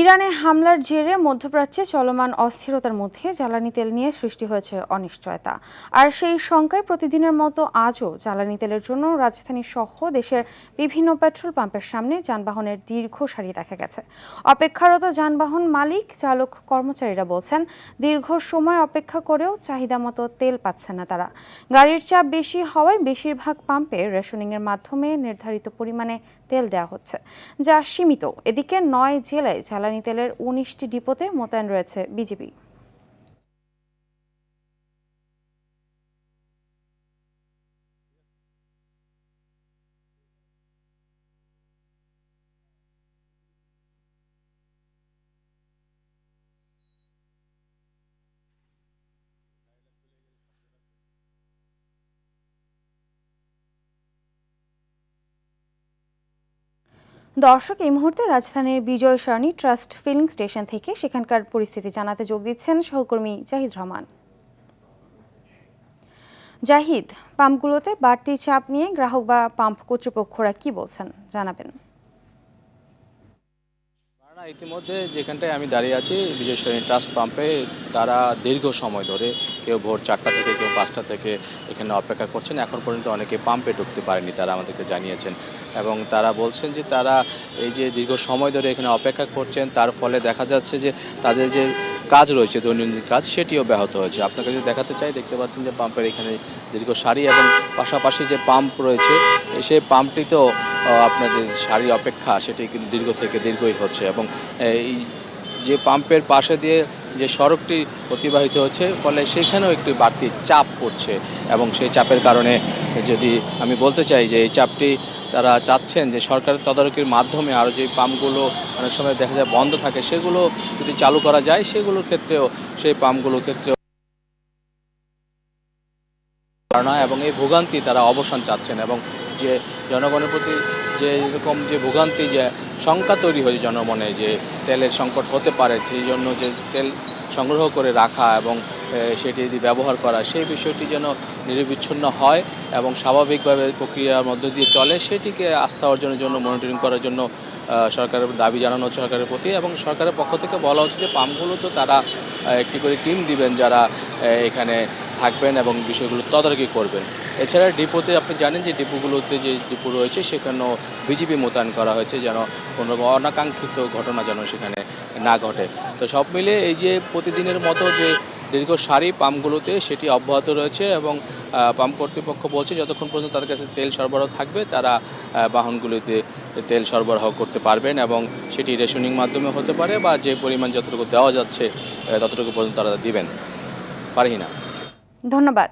ইরানে হামলার জেরে মধ্যপ্রাচ্যে চলমান অস্থিরতার মধ্যে জ্বালানি তেল নিয়ে সৃষ্টি হয়েছে অনিশ্চয়তা। আর সেই শঙ্কায় প্রতিদিনের মতো আজও জ্বালানি তেলের জন্য রাজধানী সহ দেশের বিভিন্ন পেট্রোল পাম্পের সামনে যানবাহনের দীর্ঘ সারি দেখা গেছে। অপেক্ষারত যানবাহন মালিক, চালক, কর্মচারীরা বলছেন দীর্ঘ সময় অপেক্ষা করেও চাহিদা মতো তেল পাচ্ছেন না তারা। গাড়ির চাপ বেশি হওয়ায় বেশিরভাগ পাম্পে রেশনিংয়ের মাধ্যমে নির্ধারিত পরিমাণে তেল দেওয়া হচ্ছে, যা সীমিত। এদিকে 9 জেলায় জ্বালানি তেলের 19টি ডিপোতে মোতায়েন রয়েছে বিজিবি। দর্শক, এই মুহূর্তে রাজধানীর বিজয় সরণি ট্রাস্ট ফিলিং স্টেশন থেকে সেখানকার পরিস্থিতি জানাতে যোগ দিচ্ছেন সহকর্মী জাহিদ রহমান। জাহিদ, পাম্পগুলোতে বাড়তি চাপ নিয়ে গ্রাহক বা পাম্প কর্তৃপক্ষরা কি বলছেন জানাবেন। ইতিমধ্যে যেখানটায় আমি দাঁড়িয়ে আছি বিজয় সরণি ট্রাস্ট পাম্পে, তারা দীর্ঘ সময় ধরে কেউ ভোর 4টা থেকে কেউ 5টা থেকে এখানে অপেক্ষা করছেন। এখন পর্যন্ত অনেকে পাম্পে ঢুকতে পারেনি, তারা আমাদেরকে জানিয়েছেন। এবং তারা বলছেন যে তারা এই যে দীর্ঘ সময় ধরে এখানে অপেক্ষা করছেন, তার ফলে দেখা যাচ্ছে যে তাদের যে কাজ রয়েছে, দৈনন্দিন কাজ, সেটিও ব্যাহত হয়েছে। আপনাকে যদি দেখাতে চাই, দেখতে পাচ্ছেন যে পাম্পের এখানে দীর্ঘ সারি এবং পাশাপাশি যে পাম্প রয়েছে সেই পাম্পটিতেও আপনাদের সারি অপেক্ষা সেটি কিন্তু দীর্ঘ থেকে দীর্ঘই হচ্ছে। এবং এই যে পাম্পের পাশে দিয়ে যে সড়কটি অতিবাহিত হচ্ছে, ফলে সেখানেও একটি বাড়তি চাপ পড়ছে। এবং সেই চাপের কারণে যদি আমি বলতে চাই যে এই চাপটি তারা চাচ্ছেন যে সরকারের তদারকির মাধ্যমে আরও যে পাম্পগুলো অনেক সময় দেখা যায় বন্ধ থাকে, সেগুলো যদি চালু করা যায়, সেগুলোর ক্ষেত্রেও সেই পাম্পগুলোর ক্ষেত্রেও এবং এই ভোগান্তি তারা অবসান চাচ্ছেন। এবং যে জনগণের প্রতি যে এরকম যে ভোগান্তি, যে শঙ্কা তৈরি হয়েছে জনমনে যে তেলের সংকট হতে পারে, সেই জন্য যে তেল সংগ্রহ করে রাখা এবং সেটি যদি ব্যবহার করা, সেই বিষয়টি যেন নিরবিচ্ছিন্ন হয় এবং স্বাভাবিকভাবে প্রক্রিয়ার মধ্য দিয়ে চলে, সেটিকে আস্থা অর্জনের জন্য, মনিটরিং করার জন্য সরকারের দাবি জানানো হচ্ছে সরকারের প্রতি। এবং সরকারের পক্ষ থেকে বলা হচ্ছে যে পাম্পগুলো তো তারা একটি করে টিম দিবেন যারা এখানে থাকবেন এবং বিষয়গুলো তদারকি করবেন। এছাড়া ডিপোতে আপনি জানেন যে ডিপোগুলোতে যে ডিপো রয়েছে সেখানেও বিজিবি মোতায়েন করা হয়েছে, যেন কোনো অনাকাঙ্ক্ষিত ঘটনা যেন সেখানে না ঘটে। তো সব মিলে এই যে প্রতিদিনের মতো যে দীর্ঘ সারি পাম্পগুলোতে, সেটি অব্যাহত রয়েছে। এবং পাম্প কর্তৃপক্ষ বলছে যতক্ষণ পর্যন্ত তাদের কাছে তেল সরবরাহ থাকবে, তারা বাহনগুলিতে তেল সরবরাহ করতে পারবেন। এবং সেটি রেশনিং মাধ্যমে হতে পারে বা যে পরিমাণ যতটুকু দেওয়া যাচ্ছে ততটুকু পর্যন্ত তারা দিবেন। ফারহিনা, ধন্যবাদ।